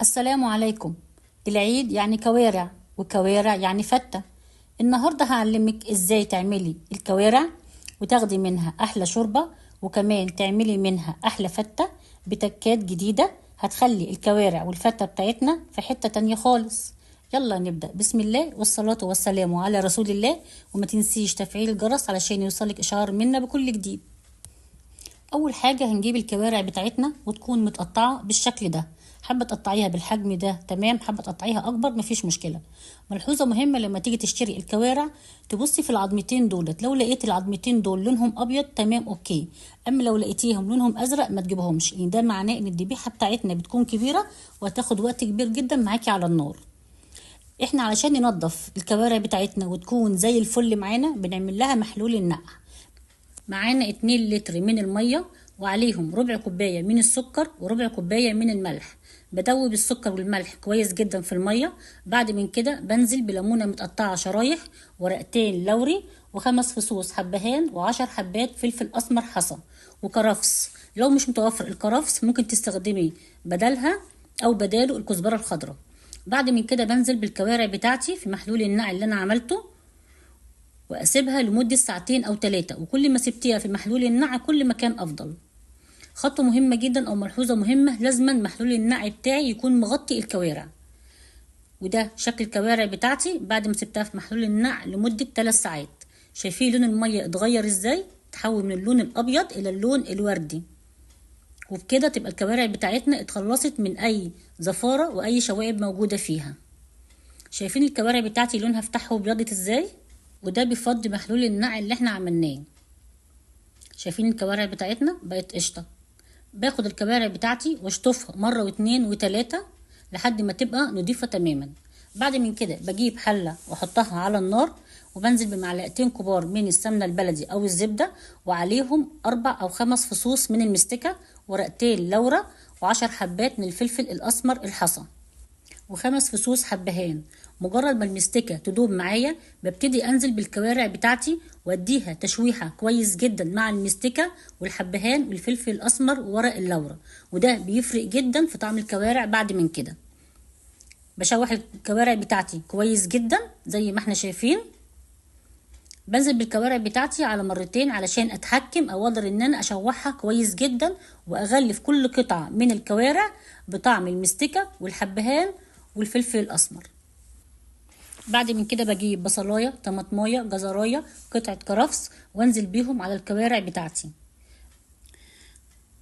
السلام عليكم. العيد يعني كوارع، وكوارع يعني فتة. النهاردة هعلمك ازاي تعملي الكوارع وتاخدي منها احلى شوربة، وكمان تعملي منها احلى فتة بتكات جديدة هتخلي الكوارع والفتة بتاعتنا في حتة تانية خالص. يلا نبدأ. بسم الله والصلاة والسلام على رسول الله. وما تنسيش تفعيل الجرس علشان يوصلك اشعار منا بكل جديد. اول حاجه هنجيب الكوارع بتاعتنا وتكون متقطعه بالشكل ده. حابه تقطعيها بالحجم ده تمام، حابه تقطعيها اكبر مفيش مشكله. ملحوظه مهمه لما تيجي تشتري الكوارع تبصي في العظمتين دولت، لو لقيت العظمتين دول لونهم ابيض تمام اوكي، اما لو لقيتيهم لونهم ازرق ما تجيبهمش، لان ده معناه ان الذبيحه بتاعتنا بتكون كبيره وهتاخد وقت كبير جدا معاكي على النار. احنا علشان ننضف الكوارع بتاعتنا وتكون زي الفل معانا بنعمل لها محلول النقع. معانا 2 لتر من المية وعليهم ربع كوباية من السكر وربع كوباية من الملح. بدوب السكر والملح كويس جدا في المية. بعد من كده بنزل بليمونة متقطعة شرايح، ورقتين لوري، و5 فصوص حبهان، و10 حبات فلفل اسمر حصى، وكرفس. لو مش متوفر الكرفس ممكن تستخدمي بدلها او بداله الكزبرة الخضراء. بعد من كده بنزل بالكوارع بتاعتي في محلول النقع اللي انا عملته، واسيبها لمدة ساعتين او 3، وكل ما سبتيها في محلول النقع كل ما كان افضل. خطوة مهمة جدا او ملحوظة مهمة، لازما محلول النقع بتاعي يكون مغطي الكوارع. وده شكل الكوارع بتاعتي بعد ما سبتها في محلول النقع لمدة 3 ساعات. شايفين لون المية اتغير ازاي؟ تحول من اللون الابيض الى اللون الوردي. وبكده تبقى الكوارع بتاعتنا اتخلصت من اي زفارة واي شوائب موجودة فيها. شايفين الكوارع بتاعتي لونها فتح وابيضت ازاي؟ وده بفضل محلول النقع اللي احنا عملناه. شايفين الكوارع بتاعتنا بقت قشطه. باخد الكوارع بتاعتي واشطفها مره واتنين وتلاته لحد ما تبقى نضيفه تماما. بعد من كده بجيب حله واحطها على النار، وبنزل بمعلقتين كبار من السمنه البلدي او الزبده، وعليهم 4 أو 5 فصوص من المستكه، ورقتين لورا، و10 حبات من الفلفل الاسمر الحصى، و5 فصوص حبهان. مجرد ما المستكة تدوب معايا ببتدي انزل بالكوارع بتاعتي واديها تشويحة كويس جدا مع المستكة والحبهان والفلفل الاسمر وورق اللورا، وده بيفرق جدا في طعم الكوارع. بعد من كده بشوح الكوارع بتاعتي كويس جدا زي ما احنا شايفين. بنزل بالكوارع بتاعتي على مرتين علشان اتحكم او اقدر ان انا اشوحها كويس جدا، واغلف كل قطعة من الكوارع بطعم المستكة والحبهان والفلفل الاسمر. بعد من كده بجيب بصلايه، طماطمايه، جزرايه، قطعه كرفس، وانزل بيهم على الكوارع بتاعتي.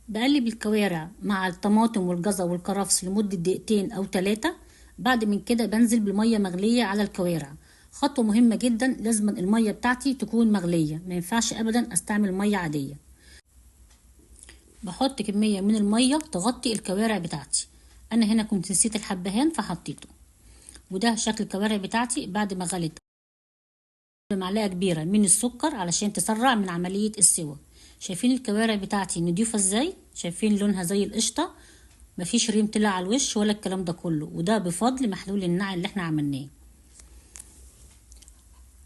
بقلب الكوارع مع الطماطم والجزر والكرفس لمده دقيقتين او 3. بعد من كده بنزل بميه مغليه على الكوارع. خطوه مهمه جدا، لازم الميه بتاعتي تكون مغليه، ما ينفعش ابدا استعمل ميه عاديه. بحط كميه من الميه تغطي الكوارع بتاعتي. انا هنا كنت نسيت الحبهان فحطيته. وده شكل الكوارع بتاعتي بعد ما غلت. بمعلقه كبيره من السكر علشان تسرع من عمليه السوى. شايفين الكوارع بتاعتي نضيفه ازاي؟ شايفين لونها زي القشطه، مفيش ريم طلع على الوش ولا الكلام ده كله، وده بفضل محلول النقع اللي احنا عملناه.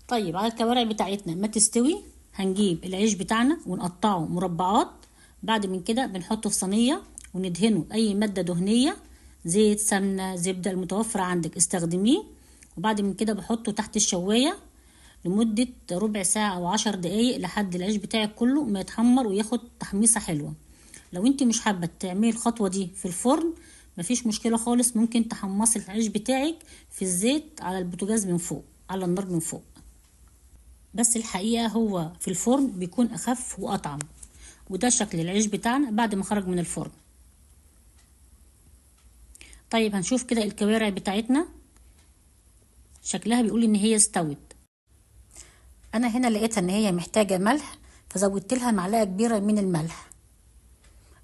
طيب على الكوارع بتاعتنا ما تستوي هنجيب العيش بتاعنا ونقطعه مربعات. بعد من كده بنحطه في صينيه وندهنه اي ماده دهنيه، زيت، سمنه، زبده، المتوفر عندك استخدميه. وبعد من كده بحطه تحت الشوايه لمدة ربع ساعة أو 10 دقايق لحد العيش بتاعك كله ما يتحمر وياخد تحميصة حلوة. لو انت مش حابة تعملي الخطوة دي في الفرن مفيش مشكلة خالص، ممكن تحمصي العيش بتاعك في الزيت على البوتاجاز من فوق، على النار من فوق. بس الحقيقة هو في الفرن بيكون أخف وأطعم. وده شكل العيش بتاعنا بعد ما خرج من الفرن. طيب هنشوف كده الكوارع بتاعتنا شكلها بيقول ان هي استوت. انا هنا لقيتها ان هي محتاجة ملح فزودت لها معلقة كبيرة من الملح.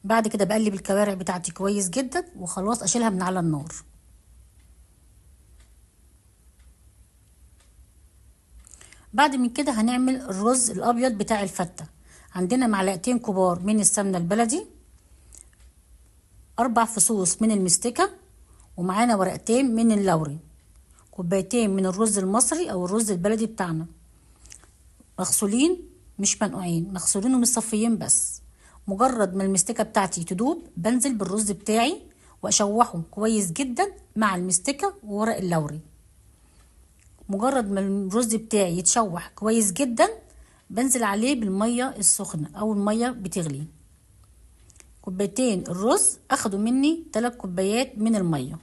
بعد كده بقلب الكوارع بتاعتي كويس جدا وخلاص اشيلها من على النار. بعد من كده هنعمل الرز الابيض بتاع الفتة. عندنا معلقتين كبار من السمنة البلدي، 4 فصوص من المستكة، ومعانا ورقتين من اللوري، كوبايتين من الرز المصري او الرز البلدي بتاعنا، مغسولين مش منقوعين، مغسولين ومصفيين بس. مجرد ما المستكة بتاعتي تدوب بنزل بالرز بتاعي واشوحه كويس جدا مع المستكة وورق اللوري. مجرد ما الرز بتاعي يتشوح كويس جدا بنزل عليه بالمية السخنة او المية بتغلي. كوبايتين الرز اخدوا مني 3 كوبايات من المية.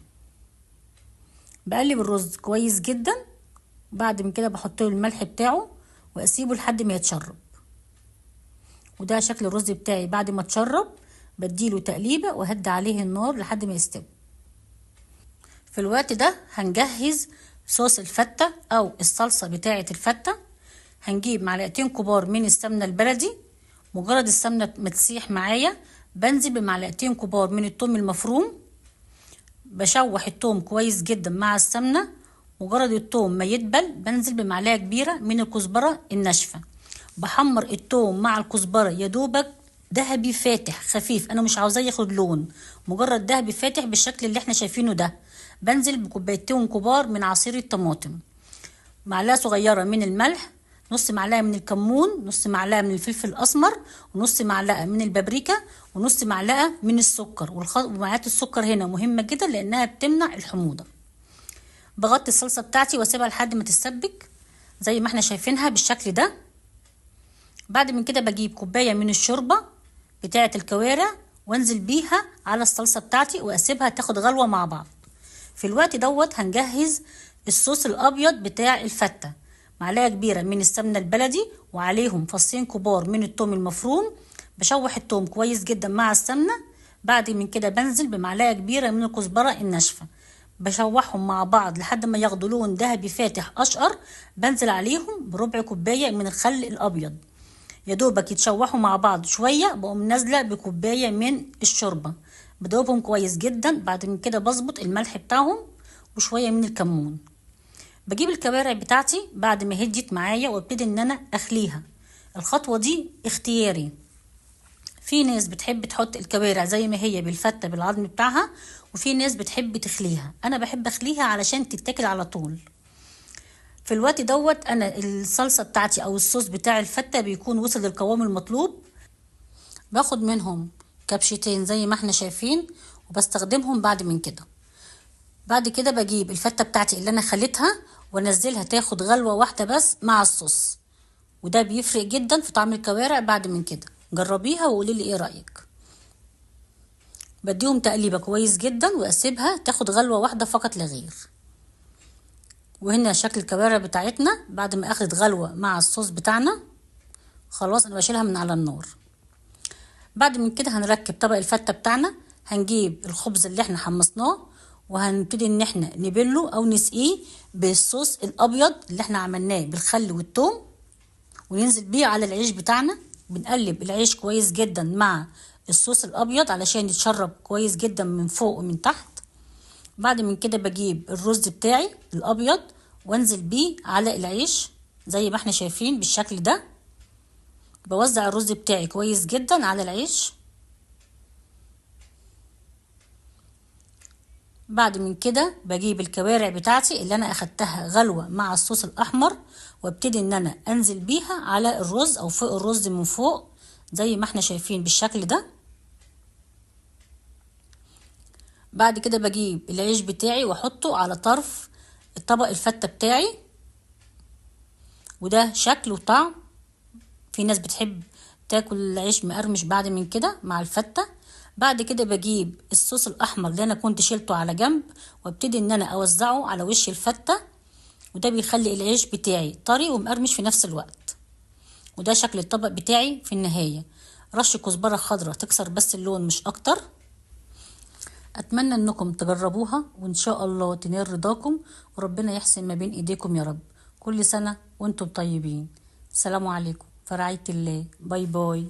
بقلب الرز كويس جدا، بعد من كده بحط له الملح بتاعه واسيبه لحد ما يتشرب. وده شكل الرز بتاعي بعد ما اتشرب. بديله تقليبه وهدي عليه النار لحد ما يستوي. في الوقت ده هنجهز صوص الفتة او الصلصة بتاعة الفتة. هنجيب معلقتين كبار من السمنة البلدي. مجرد السمنة ما تسيح معايا بنزل بمعلقتين كبار من الثوم المفروم. بشوح الثوم كويس جدا مع السمنة. مجرد الثوم ما يدبل بنزل بمعلقة كبيرة من الكزبرة الناشفة. بحمر الثوم مع الكزبرة يا دوبك ذهبي فاتح خفيف، انا مش عاوزاه ياخد لون، مجرد ذهبي فاتح بالشكل اللي احنا شايفينه ده. بنزل بكوبايتين كبار من عصير الطماطم، معلقة صغيرة من الملح، نص معلقة من الكمون، نص معلقة من الفلفل الأسمر، ونص معلقة من البابريكا، ونص معلقة من السكر. ومعلقة السكر هنا مهمة جدا لأنها بتمنع الحموضة. بغطي الصلصة بتاعتي واسيبها لحد ما تتسبك زي ما احنا شايفينها بالشكل ده. بعد من كده بجيب كوباية من الشوربة بتاعة الكوارع وانزل بيها على الصلصة بتاعتي واسيبها تاخد غلوة مع بعض. في الوقت دوت هنجهز الصوص الابيض بتاع الفتة. معلقة كبيرة من السمنة البلدي وعليهم فصين كبار من الثوم المفروم. بشوح الثوم كويس جدا مع السمنة. بعد من كده بنزل بمعلقة كبيرة من الكزبرة الناشفة. بشوحهم مع بعض لحد ما ياخدوا لون ذهبي فاتح اشقر. بنزل عليهم بربع كوباية من الخل الابيض. يا دوبك يتشوحوا مع بعض شوية بقوم نازلة بكوباية من الشوربة. بدوبهم كويس جدا. بعد من كده بظبط الملح بتاعهم وشوية من الكمون. بجيب الكوارع بتاعتي بعد ما هديت معايا وابتدي ان انا اخليها. الخطوة دي اختياري. في ناس بتحب تحط الكوارع زي ما هي بالفتة بالعظم بتاعها، وفي ناس بتحب تخليها. انا بحب اخليها علشان تتاكل على طول. في الوقت دوت انا الصلصة بتاعتي او الصوص بتاع الفتة بيكون وصل للقوام المطلوب. باخد منهم كبشتين زي ما احنا شايفين وبستخدمهم بعد من كده. بعد كده بجيب الفتة بتاعتي اللي انا خليتها وانزلها تاخد غلوة واحدة بس مع الصوص، وده بيفرق جدا في طعم الكوارع. بعد من كده جربيها وقولي لي ايه رأيك. بديهم تقليبة كويس جدا واسيبها تاخد غلوة واحدة فقط لا غير. وهنا شكل الكوارع بتاعتنا بعد ما اخدت غلوة مع الصوص بتاعنا. خلاص انا بشيلها من على النار. بعد من كده هنركب طبق الفتة بتاعنا. هنجيب الخبز اللي احنا حمصناه وهنبتدي ان احنا نبله او نسقيه بالصوص الابيض اللي احنا عملناه بالخل والثوم، وننزل بيه على العيش بتاعنا. بنقلب العيش كويس جدا مع الصوص الابيض علشان يتشرب كويس جدا من فوق ومن تحت. بعد من كده بجيب الرز بتاعي الابيض وانزل بيه على العيش زي ما احنا شايفين بالشكل ده. بوزع الرز بتاعي كويس جدا على العيش. بعد من كده بجيب الكوارع بتاعتي اللي انا اخدتها غلوة مع الصوص الاحمر وابتدي ان انا انزل بيها على الرز او فوق الرز من فوق زي ما احنا شايفين بالشكل ده. بعد كده بجيب العيش بتاعي واحطه على طرف الطبق الفتة بتاعي، وده شكل وطعم. في ناس بتحب تاكل العيش مقرمش بعد من كده مع الفتة. بعد كده بجيب الصوص الاحمر اللي انا كنت شيلته على جنب وابتدي ان انا اوزعه على وش الفتة، وده بيخلي العيش بتاعي طري ومقرمش في نفس الوقت. وده شكل الطبق بتاعي في النهاية. رش كزبرة خضراء تكسر بس اللون مش اكتر. اتمنى انكم تجربوها وان شاء الله تنال رضاكم وربنا يحسن ما بين ايديكم يا رب. كل سنة وانتم طيبين. السلام عليكم في رعاية الله. باي باي.